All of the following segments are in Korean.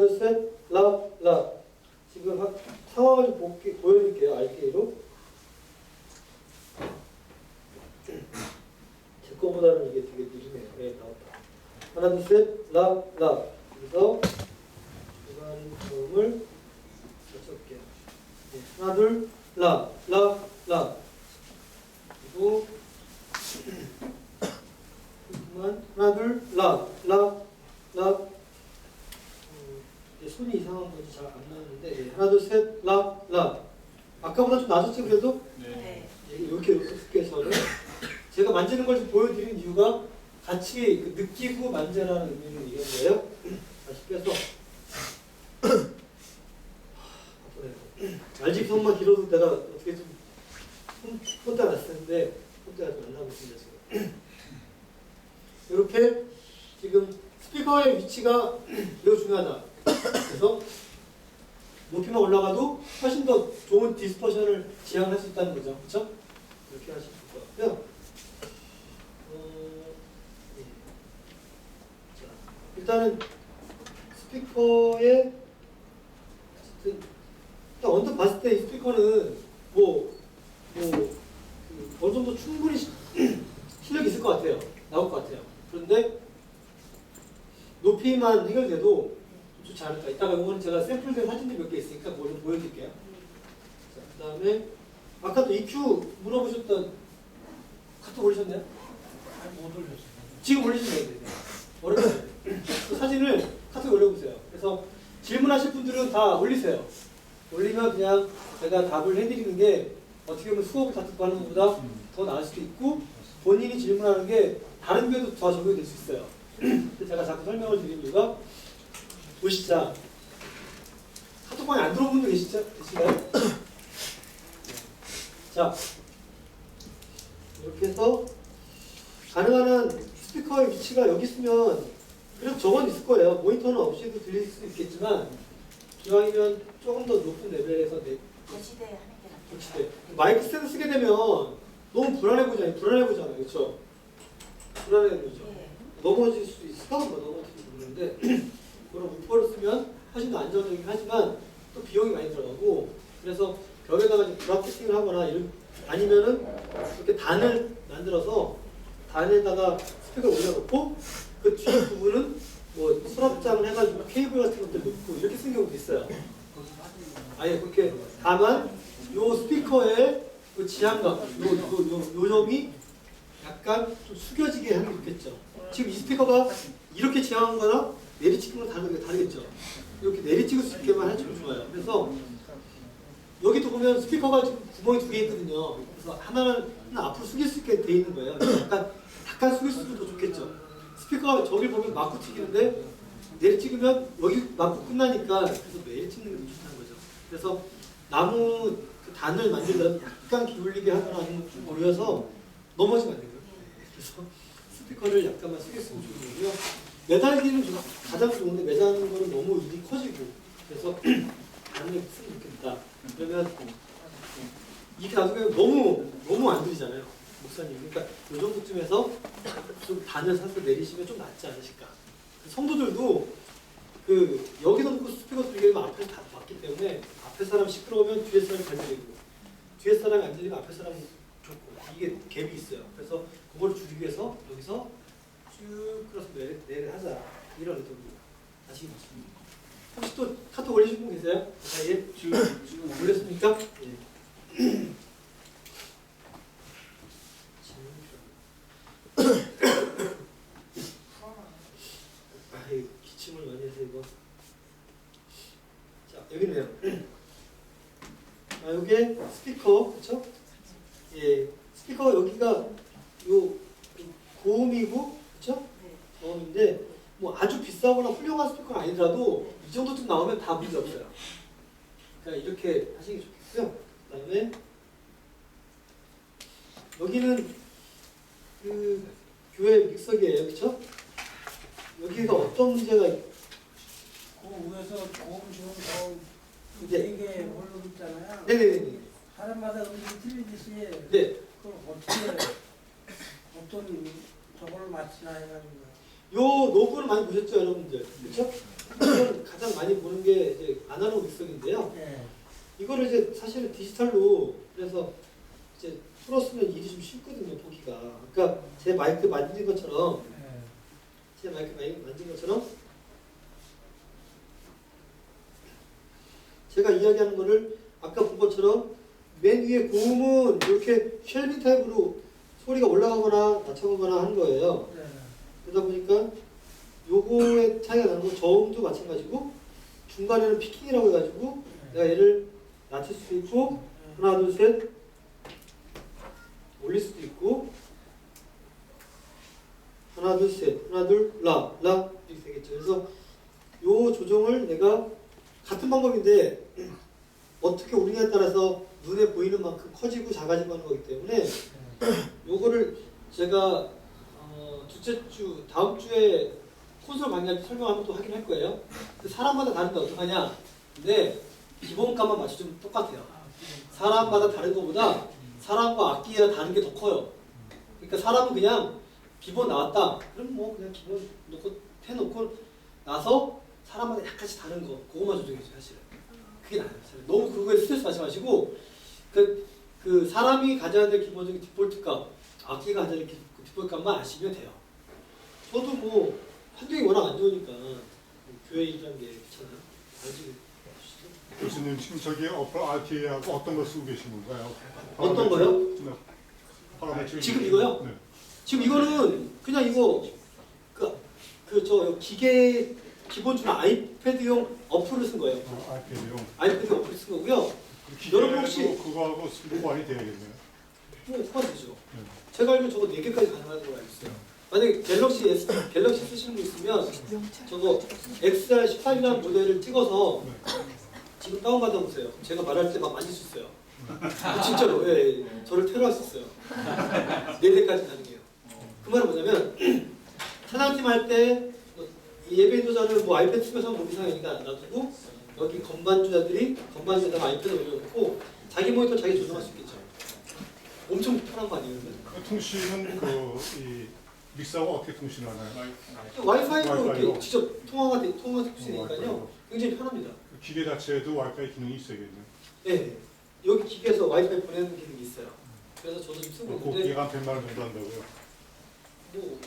둘, 셋, 라. 지금 상황을 좀 보여드릴게요. RK로. 제 거보다는 이게 되게 느리네요. 네, 나왔다. 하나, 둘, 셋, 라. 그래서 중간 처음을 적을게요. 네, 하나, 둘, 라. 그리고 하나, 둘, 라. 손이 이상한 건지 잘 안 나오는데, 예. 하나, 둘, 셋, 라. 아까보다 좀 낮았죠, 그래도? 네. 예, 이렇게 해서는 제가 만지는 걸 좀 보여드리는 이유가 같이 느끼고 만져라는 의미를 얘기한 거예요. 다시 빼서. 알집 손만 길어도 내가 어떻게 좀 혼자 났을 텐데, 혼자 좀 안 나오고 있습니다, 지금. 이렇게 지금 스피커의 위치가 매우 중요하다. 그래서 높이만 올라가도 훨씬 더 좋은 디스퍼션을 지향할 수 있다는 거죠. 그렇죠? 이렇게 하시면 될 것 같고요. 예. 자, 일단은 스피커의 어쨌든 일단 언뜻 봤을 때 이 스피커는 어느 정도 충분히 실력이 있을 것 같아요. 나올 것 같아요. 그런데 높이만 해결돼도 좋지 않을까. 이따가 이거는 제가 샘플된 사진들 몇 개 있으니까 그걸 좀 보여드릴게요. 자, 그 다음에 아까도 EQ 물어보셨던 카톡 올리셨나요? 아니, 못 올렸어요. 지금 올리시면 돼요. 어렵잖아요. 그 사진을 카톡에 올려보세요. 그래서 질문하실 분들은 다 올리세요. 올리면 그냥 제가 답을 해드리는 게 어떻게 보면 수업을 다 듣고 하는 것보다 더 나을 수도 있고 본인이 질문하는 게 다른 교에도 더 적용이 될 수 있어요. 근데 제가 자꾸 설명을 드린 이유가 보시자. 카톡방에 안 들어본 분 계신가요? 자, 이렇게 해서 가능한 한 스피커의 위치가 여기 있으면 그래도 저건 있을 거예요. 모니터는 없이도 들릴 수 있겠지만 기왕이면 조금 더 높은 레벨에서 거시대 하는 게 낫죠. 거치대. 마이크 스탠드 쓰게 되면 너무 불안해 보잖아요. 그렇죠? 불안해 보이죠. 예. 넘어질 수도 있을까? 넘어질지 모르는데 그런 우퍼를 쓰면 훨씬 더 안정적이긴 하지만 또 비용이 많이 들어가고 그래서 벽에다가 이제 브라켓팅을 하거나 아니면은 이렇게 단을 만들어서 단에다가 스피커를 올려놓고 그 뒤에 부분은 뭐 수납장을 해가지고 케이블 같은 것들 넣고 이렇게 쓰는 경우도 있어요. 아예 그렇게 다만 요 스피커의 그 지향감, 요 점이 약간 좀 숙여지게 하는 게 좋겠죠. 지금 이 스피커가 이렇게 지향한 거나 내리찍는 건 다르겠죠. 이렇게 내리찍을 수 있게만 해주면 좋아요. 그래서 여기도 보면 스피커가 지금 구멍이 2개 있거든요. 그래서 하나 앞으로 숙일 수 있게 돼 있는 거예요. 약간 숙일 수도 더 좋겠죠. 스피커가 저길 보면 맞고 튀기는데 내리찍으면 여기 맞고 끝나니까 그래서 내리찍는 게 더 좋다는 거죠. 그래서 나무 그 단을 만들던 약간 기울이게 하거나 아니면 좀 올려서 넘어지면 안 되고요. 그래서 스피커를 약간만 숙였으면 좋고요. 매달기는 가장 좋은데 매달는 거는 너무 일이 커지고 그래서 단을 쓰면 좋겠다. 그러면 이렇게 놔두면 너무 안 들리잖아요. 목사님. 그러니까 이 정도쯤에서 좀 단을 사서 내리시면 좀 낫지 않으실까. 성도들도 여기서 놓고 스피커 들리면 앞에서 다 맞기 때문에 앞에 사람 시끄러우면 뒤에 사람이 잘 들리고 뒤에 사람이 안 들리면 앞에 사람이 좋고 이게 갭이 있어요. 그래서 그걸 줄이기 위해서 여기서 쭉 끌어서 내를 하자 이런 의도입니다. 아시겠죠? 혹시 또 카톡 올리신 분 계세요? 그 사이에? 지금 올렸습니까? 예. 기침을 많이 해서 이거. 자, 여기네요. 요게 스피커, 그쵸? 예. 스피커 여기가 요 고음이고, 그쵸? 고음인데, 뭐 아주 비싸거나 훌륭한 스피커는 아니더라도 이 정도쯤 나오면 다 문제 없어요. 그러니까 이렇게 하시는 게 좋겠고요. 그 다음에 여기는 그 교회 믹서기예요, 그쵸? 여기가 어떤 문제가 그 위에서 고음 지금 네. 되게 올라오고 있잖아요. 네네네. 사람마다 음식이 틀리듯이 네. 그걸 어떻게 어떤 저걸 맞추나 해가지고 요 노브를 많이 보셨죠, 여러분들? 그쵸? 이건 가장 많이 많이 보는 게 이제 아날로그 믹서기인데요. 예. 이거를 이제 사실은 디지털로 그래서 이제 풀었으면 일이 좀 쉽거든요, 보기가. 그러니까 제 마이크 만진 것처럼 예. 제 마이크 만진 것처럼 제가 이야기하는 거를 아까 본 것처럼 맨 위에 고음은 이렇게 쉘빙 타입으로 소리가 올라가거나 낮춰가거나 하는 거예요. 예. 그러다 보니까 요거의 차이가 나는 건 저음도 마찬가지고 중간에는 피킹이라고 해가지고 내가 얘를 낮출 수도 있고 하나 둘 셋 올릴 수도 있고 하나 둘 셋 하나 둘 라 이렇게 되겠죠. 그래서 요 조정을 내가 같은 방법인데 어떻게 올리냐에 따라서 눈에 보이는 만큼 커지고 작아지고 하는 거기 때문에 요거를 제가 둘째 주 다음 주에 콘솔 강의할 때 설명하면 또 하긴 할 거예요. 근데 사람마다 다른데 어떡하냐? 근데 기본값만 맞춰주면 똑같아요. 사람마다 다른 것보다 사람과 악기가 다른 게 더 커요. 그러니까 사람은 그냥 기본 나왔다. 그럼 뭐 그냥 기본 놓고 해놓고 나서 사람마다 약간씩 다른 거 그거만 조정해줘요. 사실은 그게 나아요. 사실은. 너무 그거에 스트레스 받지 마시고 그 사람이 가져야 될 기본적인 디폴트 값, 악기가 가져야 될 디폴트 값만 아시면 돼요. 저도 뭐 환경이 워낙 안 좋으니까 교회 일이라는 게 괜찮아요. 알지? 교수님 지금 저기 어플 RTA하고 어떤 걸 쓰고 계신 건가요? 어떤 거요? 네. 파라메트릭. 지금 이거요? 네. 지금 이거는 그냥 이거 저 기계 기본 주는 아이패드용 어플을 쓴 거예요. 아이패드용. 아이패드 어플을 쓴 거고요. 기계도 여러분 혹시 그거하고 보완이 돼야겠네요. 뭐 호환되죠. 네. 제가 알기로 저거 4개까지 가능한 걸로 알고 있어요. 만약에 갤럭시 쓰시는 분 있으면 저거 XR18이라는 모델을 찍어서 지금 다운받아 보세요. 제가 말할 때 막 만질 수 있어요. 진짜로. 예. 저를 테러할 수 있어요. 4대까지 가능해요. 그 말은 뭐냐면 찬양팀 할 때 예배 인도자는 뭐 아이패드 쓰면서 못 이상하니까 놔두고 여기 건반주자들이 건반주에다가 아이패드 올려놓고 자기 모니터 자기 조정할 수 있겠죠. 엄청 편한 거 아니에요? 그 통신은 이 믹서하고 어떻게 통신하나요? 와이파이로 이렇게 와이파이로? 직접 통화가 될 수 있으니까요. 와이파이로. 굉장히 편합니다. 그 기계 자체에도 와이파이 기능이 있어야겠네요. 네. 여기 기계에서 와이파이 보내는 기능이 있어요. 그래서 저도 지금 쓰고 그 있는데 기계가 한 100만 원 정도 한다고요? 뭐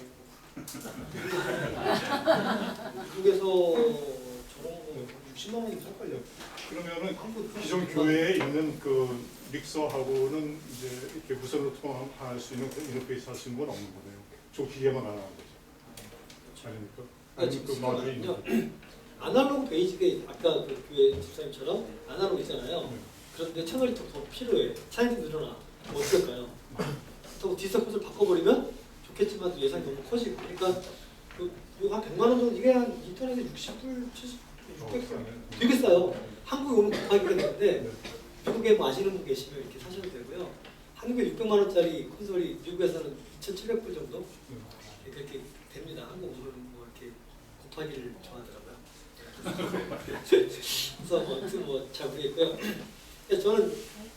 미국에서 저런 거 60만 원이면 살걸요. 그러면은 기존 교회에 있는 그 믹서하고는 이제 이렇게 무선으로 통화할 수 있는 그 인터페이스 할 수 있는 건 없는 거네요. 저 기계만 가능한 거죠. 아닙니까? 아니면 그 마주에 있는 거. 아날로그 베이직에 아까 그 교회 집사님처럼 아날로그 있잖아요. 네. 그런데 채널이 더 필요해. 차이도 늘어나. 뭐 어떨까요? 또 디지털 콘솔 바꿔버리면 좋겠지만 또 예산이 너무 커지고. 그러니까 이거 한 100만 원 정도 이게 한 인터넷에 60불, 70불, 600불 되게 싸요. 한국에 오면 급하게 되는데 미국에 뭐 아시는 분 계시면 이렇게 사셔도 되고요. 한국에 600만 원짜리 콘솔이 미국에서는 2,700불 정도 그렇게 됩니다. 한국 오면 뭐 이렇게 곱하기를 좋아하더라고요. 그래서 뭐잘 모르겠고요. 저는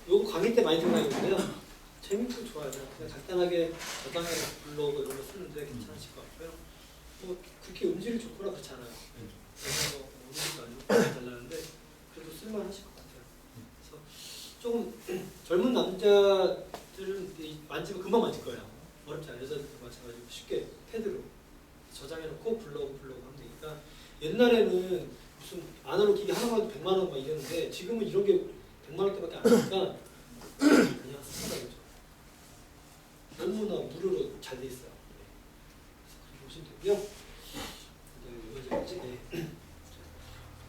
요거 강의 때 많이 생각했는데요. 재밌고 좋아요. 그냥 간단하게 저장해서 블로그 이런 거 쓰는데 괜찮으실 것 같고요. 뭐 그렇게 음질이 좋거나 그렇지 않아요. 그래서 뭐 음질도 아니고 달라는데 그래도 쓸만하실 것 같아요. 그래서 조금 젊은 남자들은 만지면 금방 만질 거예요. 어렵지 않아요. 여자들도 마찬가지고 쉽게 패드로 저장해놓고 블로그 하면 되니까 옛날에는 무슨 아날로그 기계 하나만 해도 100만 원 막 이랬는데 지금은 이런 게 100만 원대밖에 안 하니까 그냥 씁니다. 너무나 무료로 잘 돼 있어요. 그래서 그렇게 보시면 되고요. 네.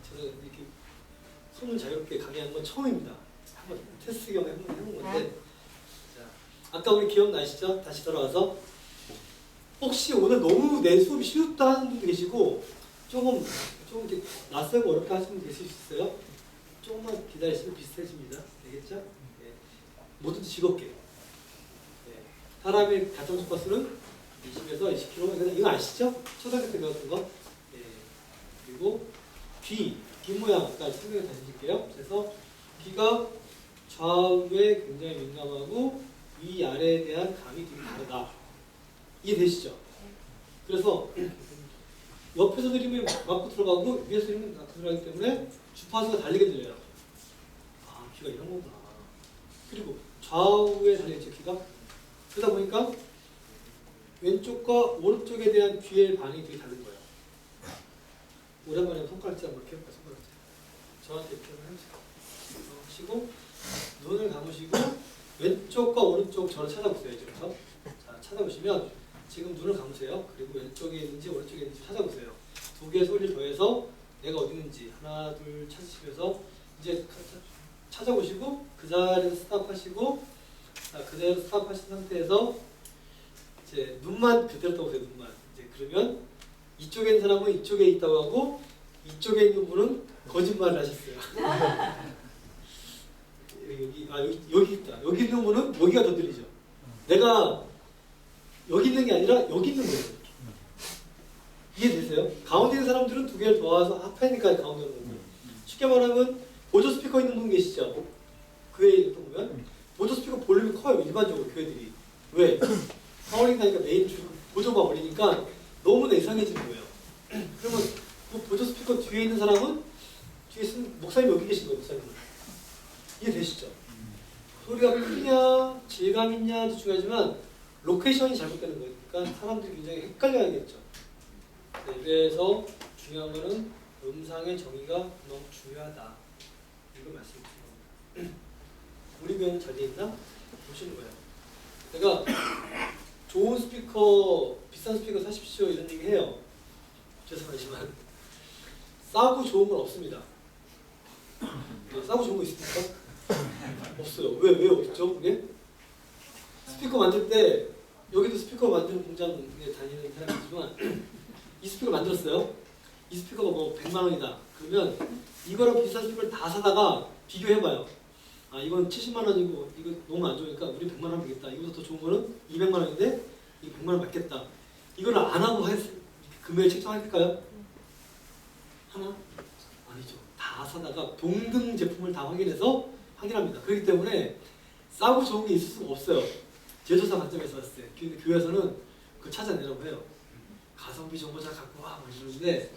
저는 이렇게 손을 자유롭게 강의하는 건 처음입니다. 한번 테스트 겸 해본 건데 자, 아까 우리 기억나시죠? 다시 돌아와서 혹시 오늘 너무 내 수업이 쉬웠다 하는 분도 계시고 조금 이렇게 낯설고 어렵게 하시는 분 계실 수 있어요. 조금만 기다리시면 비슷해집니다. 되겠죠? 네. 뭐든지 즐겁게. 네. 사람의 가정적 버스는 20에서 20km. 이거 아시죠? 초등학교 때 배웠던 거. 네. 그리고 귀 모양까지 설명을 다시 드릴게요. 그래서 귀가 좌우에 굉장히 민감하고 위아래에 대한 감이 되게 다르다. 이해되시죠? 그래서 옆에서 들리면 맞고 들어가고 위에서 들리면 맞고 들어가기 때문에 주파수가 다르게 들려요. 아, 귀가 이런 거구나. 그리고 좌우에 달려있죠, 귀가. 그러다 보니까 왼쪽과 오른쪽에 대한 귀의 반응이 되게 다른 거예요. 오랜만에 손가락질 한번 이렇게 해볼까요? 손가락질. 저한테 이렇게 한번 해보시고 눈을 감으시고 왼쪽과 오른쪽 저를 찾아보세요. 이제부터. 자, 찾아보시면 지금 눈을 감으세요. 그리고 왼쪽에 있는지 오른쪽에 있는지 찾아보세요. 두 개의 소리를 더해서 내가 어디 있는지 하나 둘 찾으시면서 이제 찾아보시고 그 자리에서 스탑하시고 그대로 스탑하신 상태에서 이제 눈만 그대로 떠보세요. 눈만. 이제 그러면 이쪽에 있는 사람은 이쪽에 있다고 하고 이쪽에 있는 분은 거짓말을 하셨어요. 여기 있다. 여기 있는 분은 여기가 더 들리죠. 내가 여기 있는 게 아니라 여기 있는 거예요. 이해되세요? 가운데 있는 사람들은 두 개를 더해서 합하니까 가운데 있는 거예요. 쉽게 말하면 보조 스피커 있는 분 계시죠? 교회에 보면 보조 스피커 볼륨이 커요. 일반적으로 교회들이. 왜? 파워링 하니까 메인 보조가 올리니까 너무나 이상해지는 거예요. 그러면 그 보조 스피커 뒤에 있는 사람은 뒤에 쓴 목사님 여기 계신 거예요. 목사님은. 이해되시죠? 소리가 크냐 질감 있냐도 중요하지만 로케이션이 잘못되는 거니까 사람들이 굉장히 헷갈려야겠죠. 네, 그래서 중요한 거는 음상의 정의가 너무 중요하다. 이거 말씀드립니다. 우리 교회는 잘 돼 있나? 보시는 거예요. 내가 좋은 스피커, 비싼 스피커 사십시오 이런 얘기 해요. 죄송하지만 싸고 좋은 건 없습니다. 싸고 좋은 거 있습니까? 없어요. 왜 없죠? 그게? 스피커 만들 때 여기도 스피커 만드는 공장에 다니는 사람이지만 이 스피커 만들었어요. 이 스피커가 뭐 100만 원이다. 그러면 이거랑 비싼 스피커를 다 사다가 비교해봐요. 아 이건 70만 원이고 이거 너무 안 좋으니까 우리 100만 원 하겠다. 이거보다 더 좋은 거는 200만 원인데 이거 100만 원 받겠다. 이거를 안 하고 금액을 책정할까요? 하나? 아니죠. 다 사다가 동등 제품을 다 확인해서 확인합니다. 그렇기 때문에 싸고 좋은 게 있을 수가 없어요. 제조사 관점에서 봤을 때. 근데 교회에서는 그거 찾아내라고 해요. 가성비 정보자 갖고 와 이러는데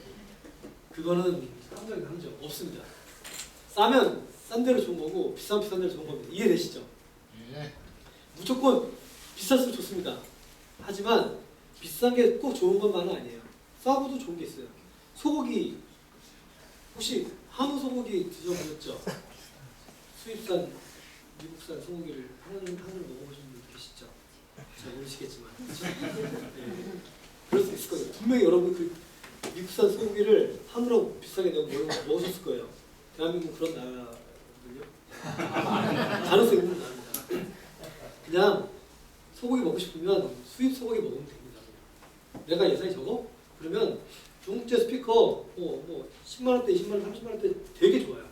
그거는 사람들이 하는 적 없습니다. 싸면 싼 대로 좋은 거고 비싼 대로 좋은 겁니다. 이해되시죠? 네. 무조건 비쌀수록 좋습니다. 하지만 비싼 게 꼭 좋은 것만은 아니에요. 싸고도 좋은 게 있어요. 소고기 혹시 한우 소고기 드셔보셨죠? 수입산 미국산 소고기를 한우를 먹어보신 분 계시죠? 잘 모르시겠지만 그렇죠? 네. 그럴 수 있을 거예요. 분명히 여러분 그 미국산 소고기를 한우로 비싸게 내고 먹으셨을 거예요. 대한민국 그런 나라거든요. 가능성 있는 나라입니다. 그냥 소고기 먹고 싶으면 수입 소고기 먹으면 됩니다. 내가 예산이 적어? 그러면 중국제 스피커 뭐 10만 원대, 20만 원, 30만 원대 되게 좋아요.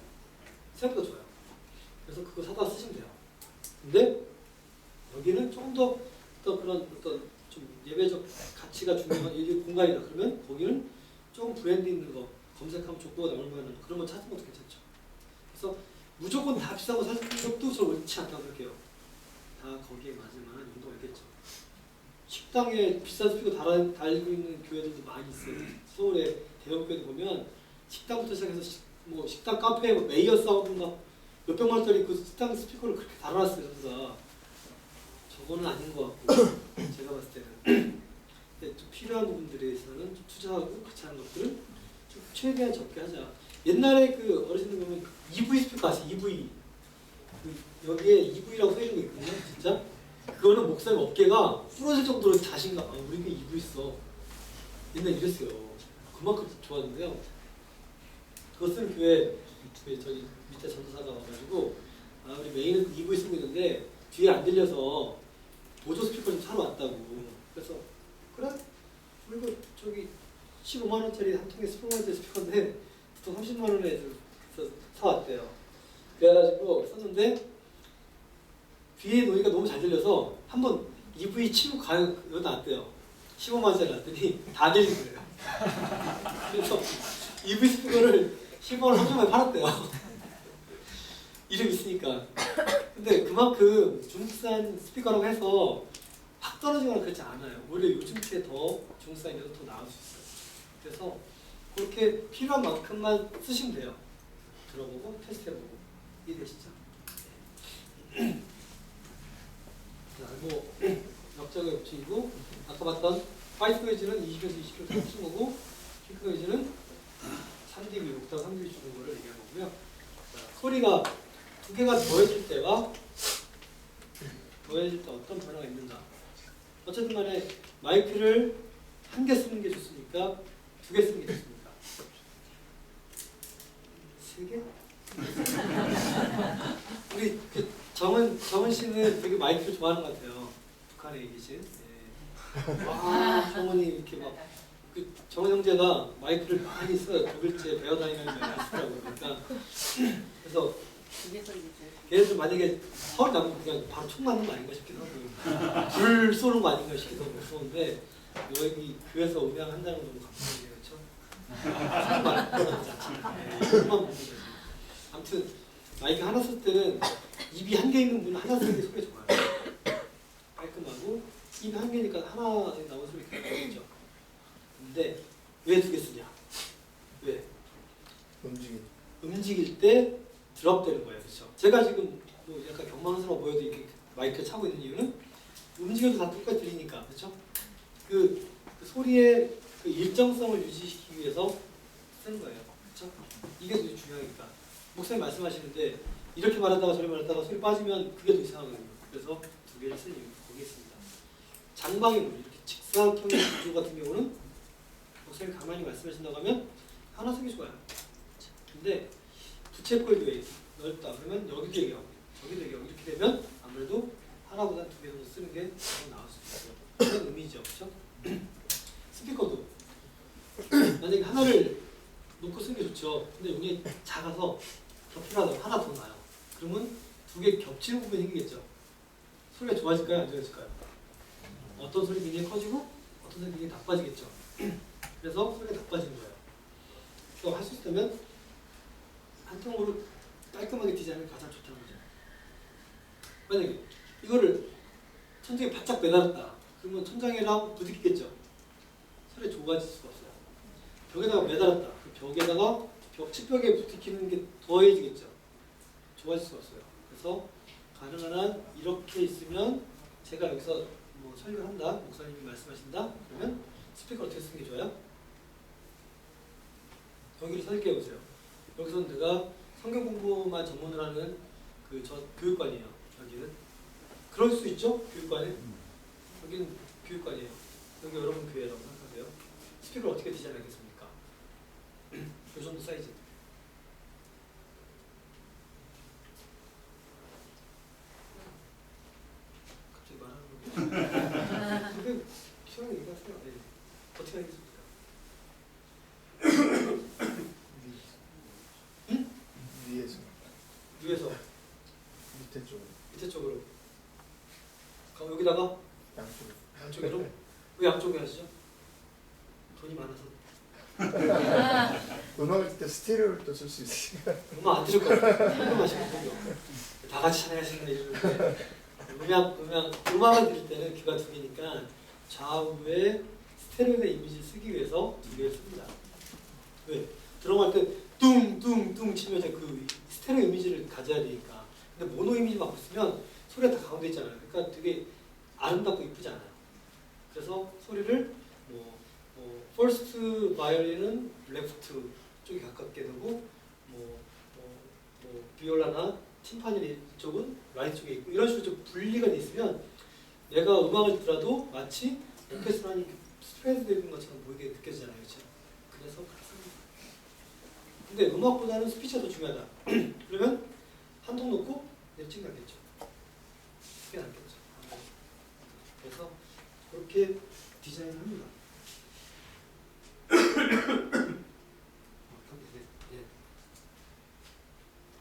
생각보다 좋아요. 그래서 그거 사다 쓰시면 돼요. 근데 여기는 조금 더 그런 어떤 좀 예배적 가치가 중요한 이게 공간이다. 그러면 거기는 조금 브랜드 있는 거 검색하면 좋고 나올 만한 그런 거 찾는 것도 괜찮죠. 그래서 무조건 다 비싼 거 사는 것도 저 옳지 않다고 생각해요. 다 거기에 맞을 만한 용도가 있겠죠. 식당에 비싼 스피커 달고 있는 교회들도 많이 있어요. 서울의 대형 교회들 보면 식당부터 시작해서 뭐 식당 카페에 뭐 메이어 사운드인가 몇백만 원짜리 그 식당 스피커를 그렇게 달아놨어요. 그래서 저거는 아닌 것 같고 제가 봤을 때는 근데 좀 필요한 부분들에서는 좀 투자하고 같이 하는 것들을 좀 최대한 적게 하자. 옛날에 그 어르신들 보면 EV 스피커 아세요? EV 여기에 EV라고 써있는 거 있거든요. 진짜 그거는 목사님 어깨가 부러질 정도로 자신감. 우리가 EV 있어. 옛날 이랬어요. 그만큼 좋았는데요. 그거 쓰는 교회 저기 밑에 전도사가 와가지고 우리 메인은 EV 쓰고 있는데 뒤에 안 들려서 보조 스피커 좀 사러 왔다고. 그래서 그래? 그리고 저기 15만 원짜리 한 통에 15만 원짜리 스피커인데 보통 30만 원에 사왔대요. 그래가지고 썼는데 뒤에 노이가 너무 잘 들려서 한번 EV 치고 가요. 여기 나왔대요. 15만 원짜리 났더니 다 들린 거예요. 그래서 EV 스피커를 15만 원 3천 원에 팔았대요. 이름 있으니까. 근데 그만큼 중국산 스피커라고 해서 확 떨어지거나 그렇지 않아요. 오히려 요즘 때 더 중국산이 더 나을 수 있어요. 그래서 그렇게 필요한 만큼만 쓰시면 돼요. 들어보고 테스트해보고. 이해되시죠? 자, 뭐 역작의 법칙이고 아까 봤던 화이트 노이즈는 20에서 20km 쓰는 거고 핑크 노이즈는 3dB, 옥타브 3dB 주는 거를 얘기하는 거고요. 자, 소리가 두 개가 더해질 때와 더해질 때 어떤 변화가 있는가? 어쨌든 간에 마이크를 한 개 쓰는 게 좋습니까? 두 개 쓰는 게 좋습니까? 세 개? 우리 그 정은 씨는 되게 마이크를 좋아하는 것 같아요. 북한에 계신. 예. 와, 정은이 이렇게 막 그 정은 형제가 마이크를 많이 써요. 독일제 배워 다니는 게 많이 쓰더라고요. 그러니까 그래서 걔네들 만약에 서울 나면 그냥 바로 총 맞는 거 아닌가 싶기도 하고 불 쏘는 거 아닌가 싶기도 하고 무서운데 여기 교회에서 음향한다는 건 너무 감사해요. 그렇죠? 아무튼 마이크 하나 쓸 때는 입이 한 개 있는 분은 하나 쓰는 게 소리 좋아요. 깔끔하고 입이 한 개니까 하나 나온 소리 괜찮죠. 근데 왜 두 개 쓰냐? 왜? 움직일 때 드롭되는 거예요. 그렇죠? 제가 지금 뭐 약간 경망스러워 보여도 이렇게 마이크 차고 있는 이유는 움직여도 다 똑같이 들리니까. 그렇죠? 그 소리의 그 일정성을 유지시키기 위해서 쓰는 거예요. 그렇죠? 이게 되게 중요하니까. 목사님 말씀하시는데 이렇게 말하다가 저렇게 말하다가 소리 빠지면 그게 더 이상하거든요. 그래서 두 개를 쓴 이유가 거기 있습니다. 장방의 물, 이렇게 직사각형의 구조 같은 경우는 목사님 가만히 말씀하신다고 하면 하나 쓰기 좋아요. 근데 부채꼴 왜 넓다 그러면 여기도 얘기하고 저기도 얘기하고 이렇게 되면 아무래도 하나보다 두 개 정도 쓰는 게 더 나을 수 있어요. 그런 의미죠. 그렇죠? 스피커도 만약에 하나를 놓고 쓰는 게 좋죠. 근데 여기 작아서 더 필요하다면 하나 더 나요. 그러면 두 개 겹치는 부분이 생기겠죠. 소리가 좋아질까요? 안 좋아질까요? 어떤 소리 굉장히 커지고 어떤 소리 굉장히 나빠지겠죠. 그래서 소리가 나빠지는 거예요. 그래서 할 수 있다면 한 통으로 깔끔하게 디자인을 가장 좋다는 거죠. 만약에 이거를 천장에 바짝 매달았다. 그러면 천장이랑 부딪히겠죠. 소리 좋아질 수가 없어요. 벽에다가 매달았다. 그 벽에다가 측벽에 부딪히는 게 더해지겠죠. 좋아질 수가 없어요. 그래서 가능한 한 이렇게 있으면 제가 여기서 뭐 설교를 한다. 목사님이 말씀하신다. 그러면 스피커 어떻게 쓰는 게 좋아요? 여기를 설계해 보세요. 여기서는 내가 성경 공부만 전문을 하는 그 저 교육관이에요. 여기는 그럴 수 있죠. 교육관에 여기는 교육관이에요. 여기 여러분 교회라고 생각하세요. 스피커를 어떻게 디자인하겠습니까? 이 정도 사이즈. 갑자기 말하는 거. 근데 시원하게 얘기하세요. 네. 어떻게 하겠습니까? 위에서 밑에 쪽으로 그럼 여기다가 양쪽으로 왜 양쪽에 하시죠? 돈이 많아서 음악을 때 스테레오를 또 쓸 수 있으니까. 음악 안 들을 것 같아요. 궁금하시거든요. 다 같이 찬양하시는 이러는데 음악을 들을 때는 귀가 두 개니까 좌우에 스테레오의 이미지를 쓰기 위해서 두 개를 씁니다. 왜? 들어갈 때 뚱뚱뚱 치면서 그 스테레오 이미지를 가져야 되니까. 근데 모노 이미지만 쓰면 소리가 다 가운데 있잖아요. 그러니까 되게 아름답고 이쁘지 않아요. 그래서 소리를 퍼스트 바이올린은 레프트 쪽에 가깝게 되고 비올라나 팀파니 쪽은 라이트 쪽에 있고 이런 식으로 좀 분리가 돼 있으면 내가 음악을 듣더라도 마치 오케스트라니 스프레드 되는 것처럼 보이게 느껴지잖아요. 그렇죠? 그래서 그렇게 씁니다. 근데 음악보다는 스피치가 더 중요하다. 그러면 한 통 놓고 내치기 낫겠죠. 그게 낫겠죠. 그래서 그렇게 디자인합니다.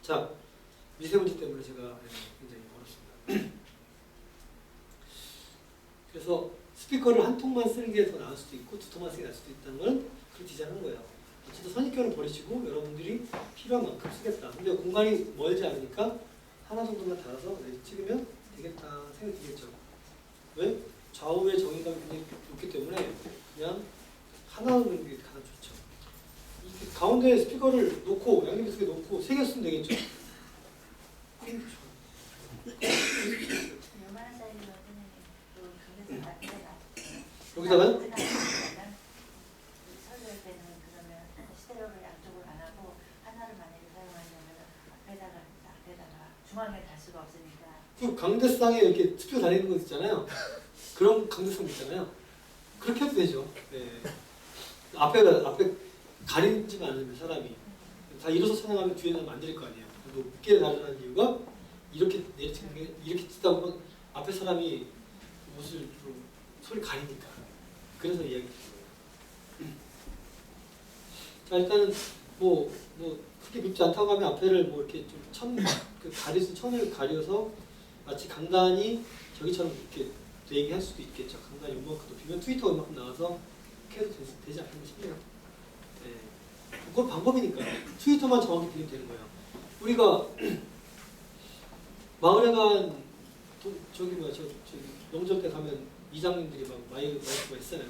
자, 미세먼지 때문에 제가 굉장히 어렵습니다. 그래서 스피커를 한 통만 쓰는 게 더 나을 수도 있고 두 통만 쓰는 게 나을 수도 있다는 건 그렇게 디자인한 거예요. 어쨌든 선입견을 버리시고 여러분들이 필요한 만큼 쓰겠다. 근데 공간이 멀지 않으니까 하나 정도만 달아서 찍으면 되겠다 생각이 들겠죠. 왜? 좌우의 정의감이 굉장히 높기 때문에 그냥 하나 넣는 게 가장 좋죠. 이 가운데 스피커를 놓고 양옆 속에 놓고 세 개 쓰면 되겠죠. 얼마나 사이즈가 그 강대상 앞에다가 여기다가요? 설교할 때는 그러면 스테레오를 양쪽을 안 하고 하나를 만약에 사용하려면 앞에다가 중앙에 달 수가 없으니까 그 강대상에 이렇게 스피커 달리는 거 있잖아요. 그런 강대상 있잖아요. 그렇게 해도 되죠. 네. 앞에 가리지만 않으면 사람이 다 일어서 찬양하면 뒤에는 안 들릴 거 아니에요. 높게 나르는 이유가 이렇게 내리치는 게 이렇게 찍다 보면 앞에 사람이 옷을 좀 소리 가리니까. 그래서 이야기. 자 일단은 뭐 크게 밉지 않다고 하면 앞에를 뭐 이렇게 그 천을 가려서 마치 강단이 저기처럼 이렇게 되게 할 수도 있겠죠. 강단이 요만큼 높이면 트위터가 요만큼 나와서 이렇게 해도 되지 않겠나 싶네요. 네. 그건 방법이니까 트위터만 정확히 들리면 되는 거예요. 우리가 마을에 저기 명절 때 가면 이장님들이 막 마이크가 있잖아요.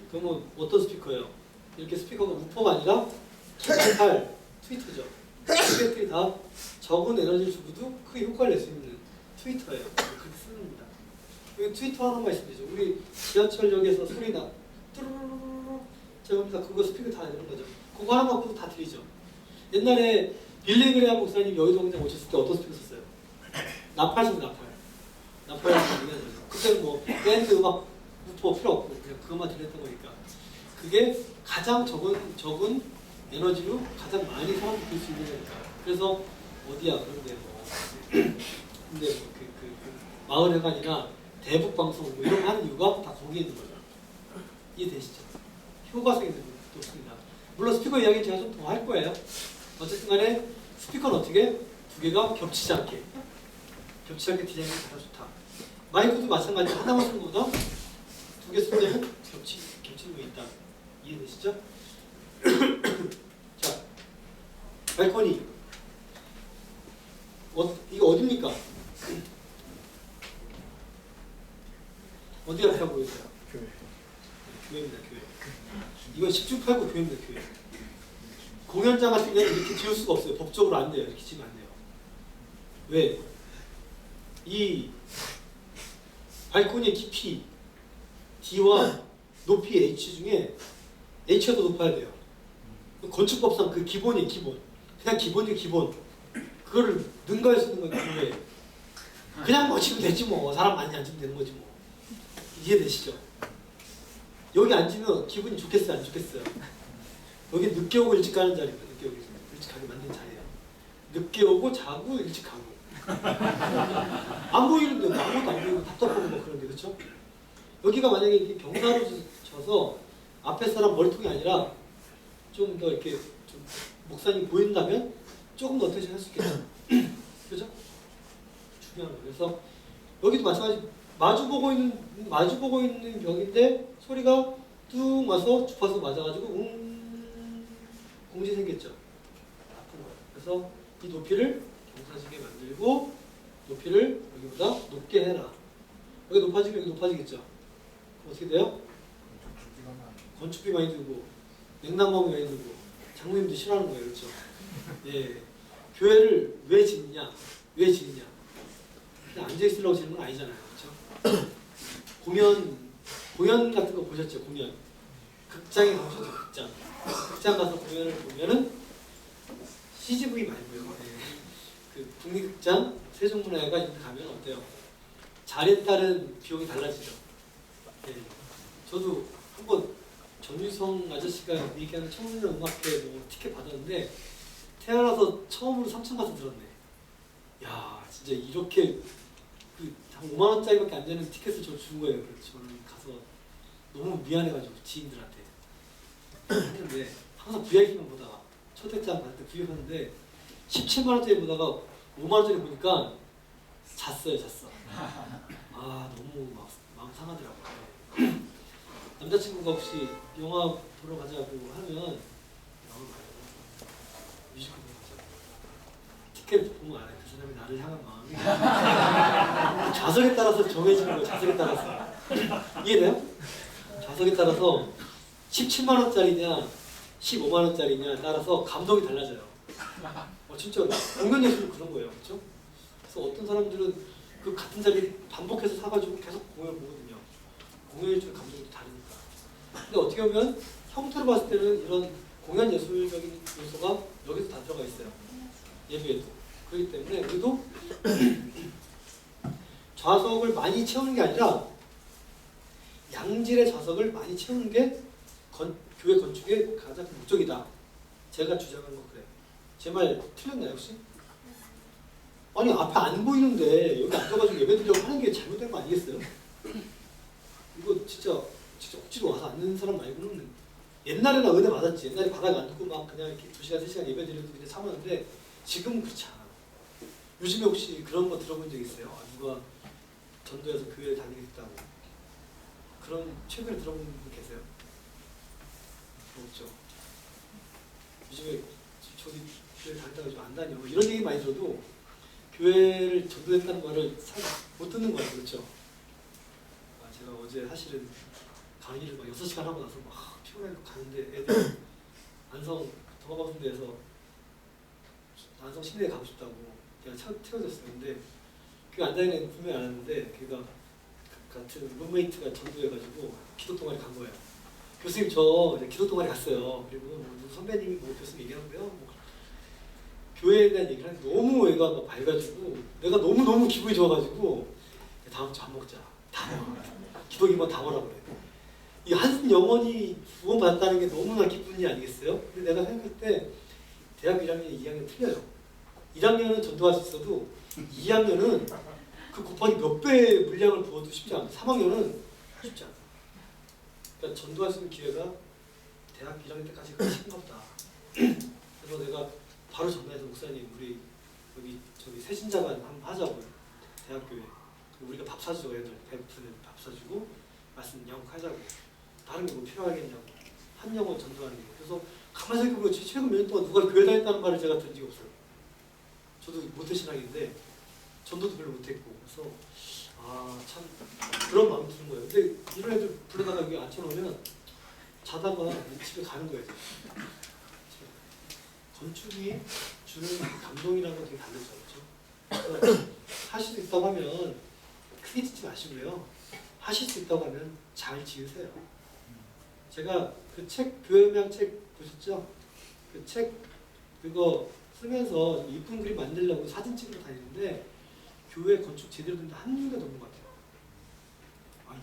그러면 어떤 스피커예요? 이렇게 스피커가 우퍼가 아니라 정말 트위터죠. 스피커들이 다 적은 에너지를 주고도 크게 효과를 낼 수 있는 트위터예요. 그렇게 쓰는 겁니다. 여기 트위터 하나만 있으면 되죠. 우리 지하철역에서 소리나 뚜루루루루 제가 봅니다. 그거 스피커 다 내는 거죠. 그거 하나 갖고도 다 들리죠. 옛날에 빌리그레암 목사님 여의도 광장 오셨을 때 어떤 스피커 썼어요? 나팔 쓰는 나팔 쓰는 거죠. 그때는 뭐 밴드 음악 우퍼 필요 없고 그냥 그것만 들렸던 거니까 그게 가장 적은 에너지로 가장 많이 사람이 들을 수 있는 거니까. 그래서 어디야 그런데 뭐 근데 그 마을회관이나 대북 방송 뭐 이런 거 하는 이유가 다 거기에 있는 거죠. 이해되시죠? 효과성이 높습니다. 물론 스피커 이야기 제가 좀 더 할 거예요. 어쨌든 간에 스피커는 어떻게 두 개가 겹치지 않게 디자인이 가장 좋다. 마이크도 마찬가지. 하나만 쓰는 것보다 두 개 쓰면 겹치는 거 있다. 이해되시죠? 자, 발코니. 이거 어디입니까? 어디 앞에 보이세요? 교회. 교회입니다. 교회. 이건 10중8구 교회입니다. 교회. 공연장 같은 경우는 이렇게 지을 수가 없어요. 법적으로 안 돼요. 이렇게 지으면 안 돼요. 왜? 이 발코니의 깊이 D와 높이 H 중에 H가 더 높아야 돼요. 건축법상 그 기본이에요. 기본. 그냥 기본이에요. 기본. 그거를 능가할 수 있는 건 교회예요. 그냥 뭐 지금 되지 뭐. 사람 많이 앉으면 되는 거지 뭐. 이해되시죠? 여기 앉으면 기분이 좋겠어요? 안 좋겠어요? 여기 늦게 오고 일찍 가는 자리입니다. 늦게 오고 일찍 가게 만든 자리예요. 늦게 오고 자고 일찍 가고 안 보이는데 뭐 아무것도 안 보이고 답답하고 뭐 그런데 그렇죠? 여기가 만약에 이렇게 경사로 쳐서 앞에 사람 머리통이 아니라 좀 더 이렇게 좀 목사님 보인다면 조금 더 어떻게 할 수 있겠죠? 그죠? 중요한 거. 그래서 여기도 마찬가지. 마주보고 있는 벽인데 소리가 뚝 와서 주파수 맞아가지고 공지 생겼죠. 아픈 거예요. 그래서 이 높이를 경사지게 만들고 높이를 여기보다 높게 해라. 여기 높아지면 여기 높아지겠죠. 어떻게 돼요? 건축비 많이 들고 냉난방비 많이 들고 장모님도 싫어하는 거예요. 그렇죠? 예. 교회를 왜 짓느냐? 그냥 앉아있으려고 짓는 건 아니잖아요. 그렇죠? 공연 같은 거 보셨죠? 공연. 극장에 가보셨죠? 극장 가서 공연을 보면은 CGV 말고요. 네. 그 국립극장, 세종문화회관 이런 데 가면 어때요? 자리에 따른 비용이 달라지죠. 네. 저도 한번 전유성 아저씨가 얘기하는 청소년 음악회 뭐 티켓 받았는데 태어나서 처음으로 3층 가서 들었네. 야, 진짜 이렇게 한 5만 원짜리밖에 안 되는 티켓을 저 준 거예요. 그래서 저는 가서 너무 미안해가지고 지인들한테 했는데 항상 VIP만 보다가 초대장 받을 때 VIP 하는데 17만 원짜리 보다가 5만 원짜리 보니까 잤어. 아 너무 막 마음 상하더라고요. 남자친구가 혹시 영화 보러 가자고 하면 영화 가요. 뮤지컬 보러 가자고. 티켓 보면 알아요. 그 사람이 나를 향한 마음이 좌석에 따라서 정해지는 거예요. 좌석에 따라서. 이해돼요? 좌석에 따라서 17만 원짜리냐 15만 원짜리냐 따라서 감동이 달라져요. 진짜로 공연 예술은 그런 거예요, 그렇죠? 그래서 어떤 사람들은 그 같은 자리를 반복해서 사가지고 계속 공연을 보거든요. 공연 예술 감동이 다르니까. 근데 어떻게 보면 형태로 봤을 때는 이런 공연 예술적인 요소가 여기서 다 들어가 있어요. 예배에도. 그렇기 때문에 우리도 좌석을 많이 채우는 게 아니라 양질의 좌석을 많이 채우는 게 교회 건축의 가장 큰 목적이다. 제가 주장하는 거 그래요. 제 말 틀렸나요 혹시? 아니 앞에 안 보이는데 여기 앉아가지고 예배 드리려고 하는 게 잘못된 거 아니겠어요? 이거 진짜 억지로 와서 앉는 사람 말고는 옛날에는 은혜 받았지. 옛날에 바닥에 앉고 막 그냥 이렇게 2시간 3시간 예배 드려도 그냥 참았는데 지금은 그렇지 않아. 요즘에 혹시 그런 거 들어본 적 있어요? 누가 전도해서 교회에 다니겠다고 그런 최근에 들어본 분 계세요? 없죠. 요즘에 저기 교회 다니다가 좀 안 다녀 이런 얘기 많이 들어도 교회를 전도했다는 말을 못 듣는 거예요. 그렇죠? 제가 어제 사실은 강의를 막 6시간 하고 나서 막 피곤해서 가는데 애들 안성 동아방송대에서 안성 시내에 가고 싶다고 제가 태워줬어요. 근데 그 안 다니는 애는 분명히 안 왔는데 걔가 같은 룸메이트가 전도해가지고 기도 동아리 간 거예요. 교수님 저 이제 기도 동아리 갔어요. 그리고 뭐 선배님이 뭐 교수님 얘기하고요. 뭐 교회에 대한 얘기를 하는데 너무 애가 막 밝아지고 내가 너무 기분이 좋아가지고 다음 주 밥 먹자. 다 먹어. 기도기만 다 먹으라고 그래. 이 한 영혼이 구원받았다는 게 너무나 기쁜 일 아니겠어요? 근데 내가 생각할 때 대학교 1학년, 2학년 틀려요. 1학년은 전도할 수 있어도 2학년은 그 곱하기 몇 배의 물량을 부어도 쉽지 않아. 3학년은 쉽지 않아. 그러니까 전도할 수 있는 기회가 대학 1학년 때까지 그렇게 보다. 그래서 내가 바로 전화해서 목사님 우리 여기 저기 새신자반 한번 하자고 대학교에 우리가 밥 사주죠. 애들 배고픈 애들 밥 사주고 말씀 양육하자고 다른 게 뭐 필요하겠냐고 한 영혼 전도하는 게. 그래서 가만히 생각해보면 최근 몇 년 동안 누가 교회 다녔다는 말을 제가 들은 적이 없어요. 저도 모태신앙인데 전도도 별로 못했고 그래서 참 그런 마음이 드는 거예요. 근데 이런 애들 불러다가 여기 앉혀놓으면 자다가 집에 가는 거예요. 건축이 주는 감동이라는 건 되게 다르죠. 그렇죠? 하실 수 있다고 하면 크게 짓지 마시고요. 하실 수 있다고 하면 잘 지으세요. 제가 그 책 교회명 책 보셨죠? 그 책 그거 쓰면서 이쁜 그림 만들려고 사진 찍으러 다니는데 교회 건축 제대로 된데 한 군데도 없는 것 같아요.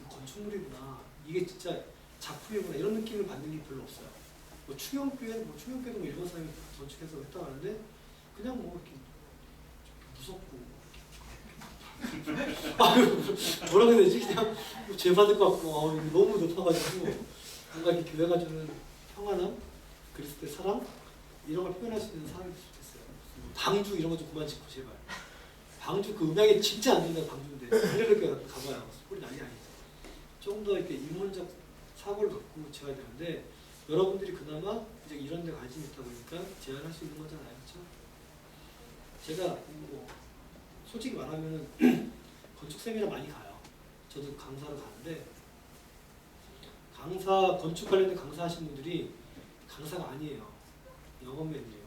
이거 건축물이구나. 이게 진짜 작품이구나. 이런 느낌을 받는 게 별로 없어요. 뭐 충영교회도 뭐 일본 사람이 건축해서 했다고 하는데 그냥 뭐 이렇게 무섭고 뭐라 그래야 되지? 그냥 죄 받을 것 같고 너무 높아가지고 뭔가 이렇게 교회가 주는 평안함, 그리스도의 사랑 이런 걸 표현할 수 있는 사람이 좋겠어요. 방주 이런 거 좀 그만 짓고 제발. 방주 그 음향이 진짜 안 된다. 방주인데 할렐루야 가봐요. 소리 난리 아니죠. 좀 더 이렇게 인문적 사고를 갖고 지어야 되는데 여러분들이 그나마 이제 이런 데 관심이 있다 보니까 제안할 수 있는 거잖아요. 그렇죠? 제가 뭐 솔직히 말하면 건축 세미나 많이 가요. 저도 강사로 가는데 건축 관련된 강사하시는 분들이 강사가 아니에요. 영업맨이에요.